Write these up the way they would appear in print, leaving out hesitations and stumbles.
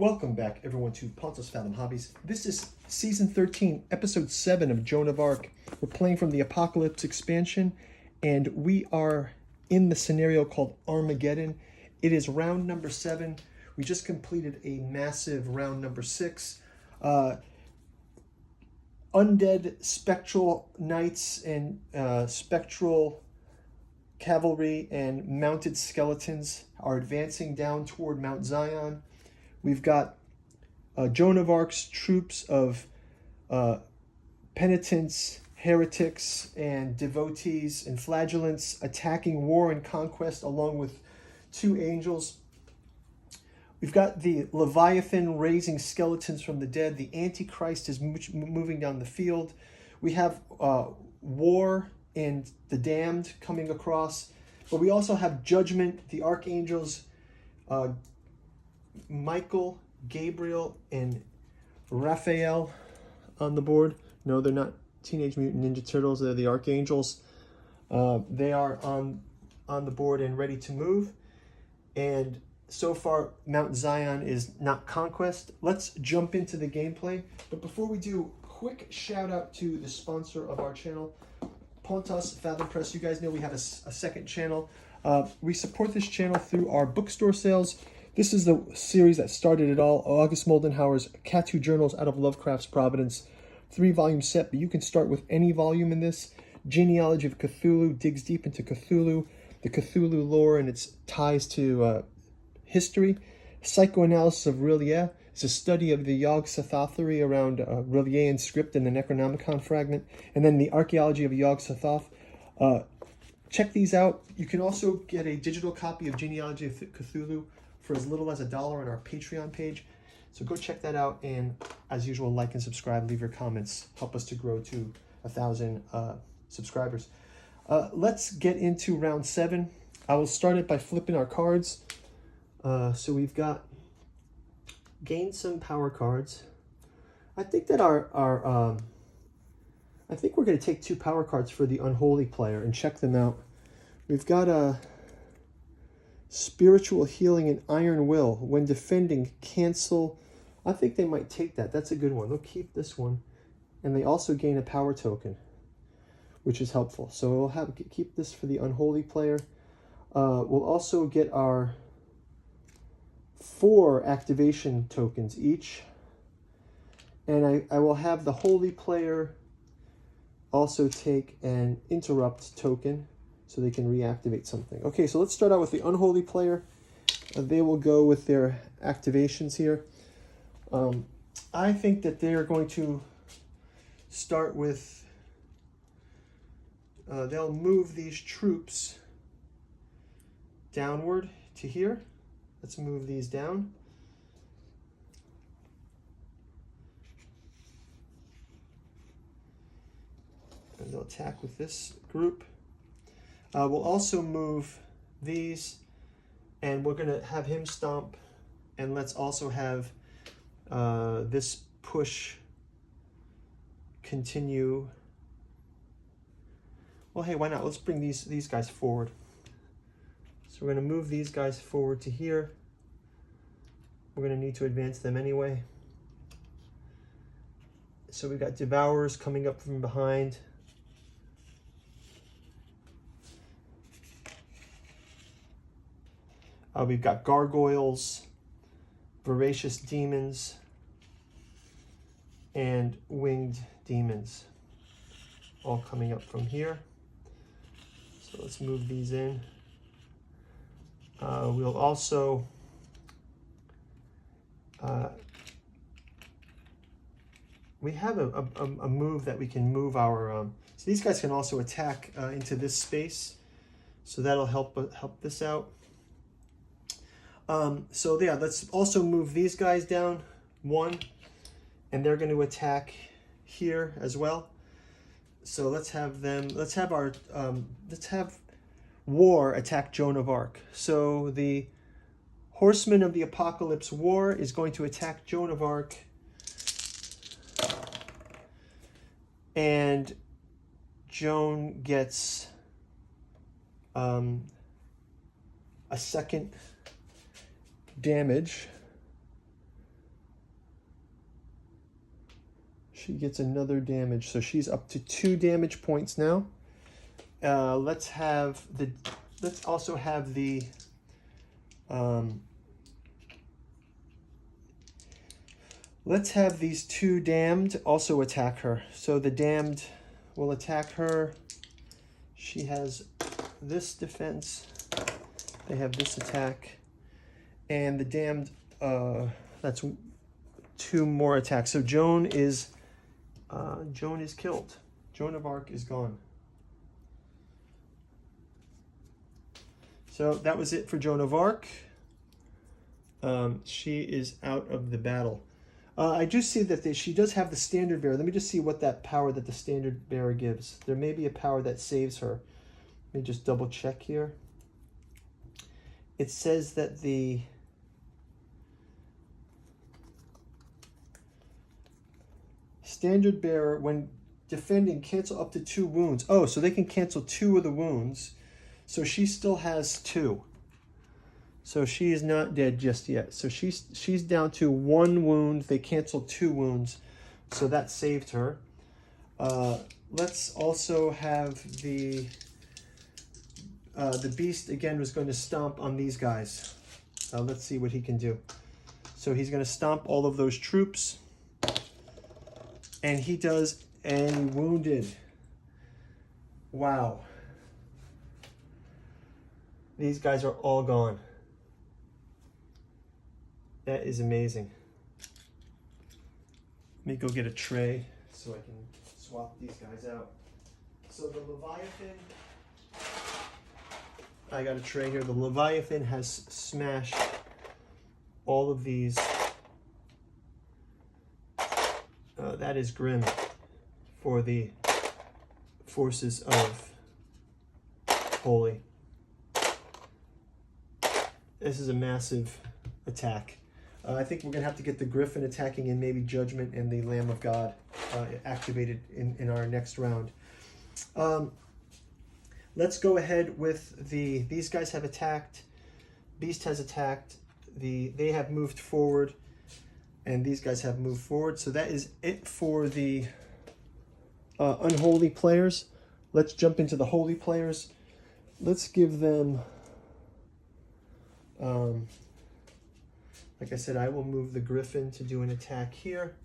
Welcome back, everyone, to Pontos Fathom Hobbies. This is Season 13, Episode 7 of Joan of Arc. We're playing from the Apocalypse expansion, and we are in the scenario called Armageddon. It is round number 7. We just completed a massive round number 6. Undead spectral knights and spectral cavalry and mounted skeletons are advancing down toward Mount Zion. We've got Joan of Arc's troops of penitents, heretics, and devotees and flagellants attacking war and conquest along with 2 angels. We've got the Leviathan raising skeletons from the dead. The Antichrist is moving down the field. We have war and the damned coming across. But we also have judgment, the archangels, Michael, Gabriel, and Raphael on the board. No, they're not Teenage Mutant Ninja Turtles. They're the archangels. They are on the board and ready to move. And so far, Mount Zion is not conquest. Let's jump into the gameplay. But before we do, quick shout out to the sponsor of our channel, Pontos Fathom Press. You guys know we have a second channel. We support this channel through our bookstore sales. This is the series that started it all. August Moldenhauer's Catu Journals Out of Lovecraft's Providence. 3-volume set, but you can start with any volume in this. Genealogy of Cthulhu digs deep into Cthulhu, the Cthulhu lore and its ties to history. Psychoanalysis of Rillier is a study of the Yog-Sothoth theory around Rillierian script and the Necronomicon fragment. And then the archaeology of Yog-Sothoth. Check these out. You can also get a digital copy of Genealogy of Cthulhu for as little as $1 on our Patreon page. So go check that out, and as usual, like and subscribe, leave your comments, help us to grow to 1,000 subscribers. Let's get into round 7. I will start it by flipping our cards. So we've got gained some power cards. I think that I think we're going to take 2 power cards for the unholy player and check them out. We've got a spiritual healing and iron will. When defending, cancel. I think they might take that. That's a good one. They'll keep this one. And they also gain a power token, which is helpful. So we'll keep this for the unholy player. We'll also get our 4 activation tokens each. And I will have the holy player also take an interrupt token so they can reactivate something. Okay, so let's start out with the unholy player. They will go with their activations here. I think that they are going to start with, they'll move these troops downward to here. Let's move these down. And they'll attack with this group. We'll also move these, and we're going to have him stomp, and let's also have this push continue. Well, hey, why not? Let's bring these guys forward. So we're going to move these guys forward to here. We're going to need to advance them anyway. So we've got Devourers coming up from behind. We've got Gargoyles, Voracious Demons, and Winged Demons all coming up from here. So let's move these in. We'll also we have a move that we can move our so these guys can also attack into this space, so that'll help this out. So yeah, let's also move these guys down 1, and they're going to attack here as well. So let's have War attack Joan of Arc. So the Horseman of the Apocalypse, War, is going to attack Joan of Arc, and Joan gets a second damage She gets another damage, so she's up to 2 damage points now. Let's also have the let's have these 2 damned also attack her. So the damned will attack her. She has this defense. They have this attack. And the damned, that's 2 more attacks. So Joan is killed. Joan of Arc is gone. So that was it for Joan of Arc. She is out of the battle. I do see that she does have the standard bearer. Let me just see what that power that the standard bearer gives. There may be a power that saves her. Let me just double check here. It says that the standard bearer, when defending, cancel up to 2 wounds. Oh, so they can cancel 2 of the wounds. So she still has 2. So she is not dead just yet. So she's down to 1 wound. They canceled 2 wounds. So that saved her. Let's also have the beast again was going to stomp on these guys. Let's see what he can do. So he's going to stomp all of those troops. And he does a wounded. Wow. These guys are all gone. That is amazing. Let me go get a tray so I can swap these guys out. So the Leviathan, I got a tray here. The Leviathan has smashed all of these. That is grim for the forces of Holy. This is a massive attack. I think we're going to have to get the Griffin attacking and maybe Judgment and the Lamb of God activated in our next round. Let's go ahead with these guys have attacked. Beast has attacked. They have moved forward. And these guys have moved forward. So that is it for the unholy players. Let's jump into the holy players. Let's give them... like I said, I will move the Griffin to do an attack here.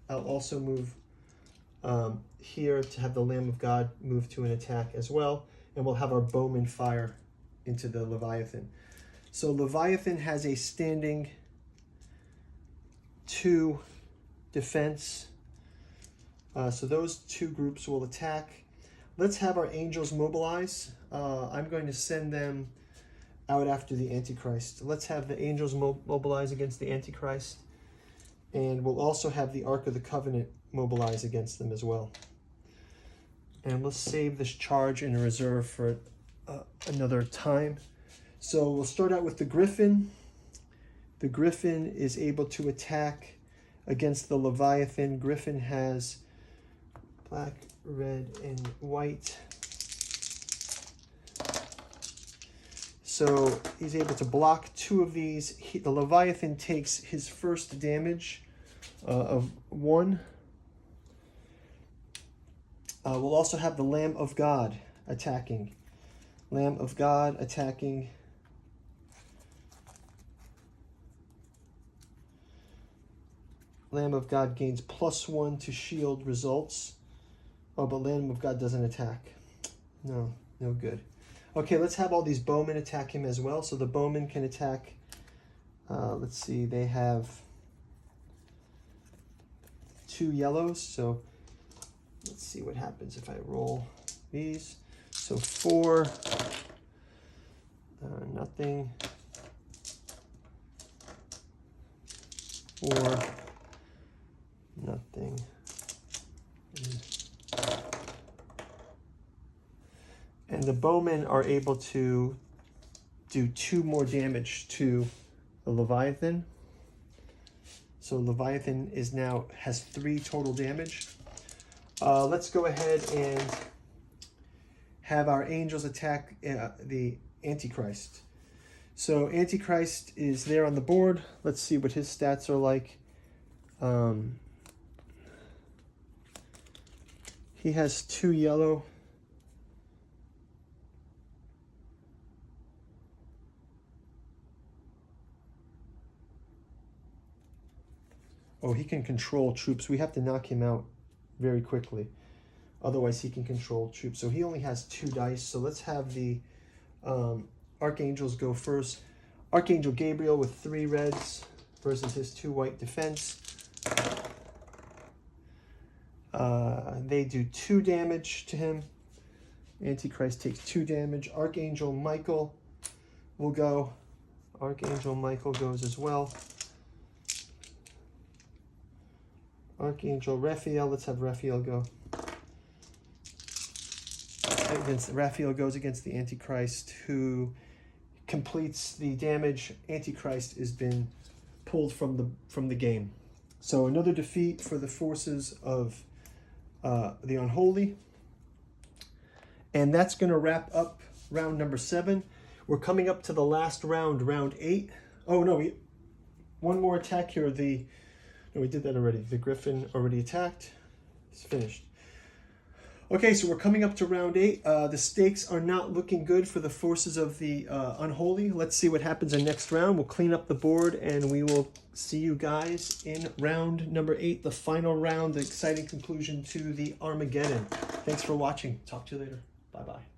I'll also move here to have the Lamb of God move to an attack as well. And we'll have our bowman fire into the Leviathan. So Leviathan has a standing 2 defense. So those 2 groups will attack. Let's have our angels mobilize. I'm going to send them out after the Antichrist. Let's have the angels mobilize against the Antichrist. And we'll also have the Ark of the Covenant mobilize against them as well. And we'll save this charge in reserve for another time. So we'll start out with the Griffin. The Griffin is able to attack against the Leviathan. Griffin has black, red, and white. So he's able to block 2 of these. The Leviathan takes his first damage of 1. We'll also have the Lamb of God attacking. Lamb of God attacking. Lamb of God gains +1 to shield results. Oh, but Lamb of God doesn't attack. No good. Okay, let's have all these bowmen attack him as well. So the bowmen can attack, let's see, they have 2 yellows. So let's see what happens if I roll these. So 4, nothing. 4, nothing. And the bowmen are able to do 2 more damage to the Leviathan. So Leviathan has 3 total damage. Let's go ahead and have our angels attack the Antichrist. So Antichrist is there on the board. Let's see what his stats are like. He has 2 yellow. Oh, he can control troops. We have to knock him out very quickly. Otherwise, he can control troops. So he only has 2 dice. So let's have the Archangels go first. Archangel Gabriel with 3 reds versus his 2 white defense. They do 2 damage to him. Antichrist takes 2 damage. Archangel Michael will go. Archangel Michael goes as well. Archangel Raphael, let's have Raphael go. Raphael goes against the Antichrist, who completes the damage. Antichrist has been pulled from the game. So another defeat for the forces of the Unholy. And that's going to wrap up round number 7. We're coming up to the last round, round 8. Oh no, one more attack here. No, we did that already. The Griffin already attacked. It's finished. Okay, so we're coming up to round 8. The stakes are not looking good for the forces of the Unholy. Let's see what happens in next round. We'll clean up the board, and we will see you guys in round number 8, the final round, the exciting conclusion to the Armageddon. Thanks for watching. Talk to you later. Bye-bye.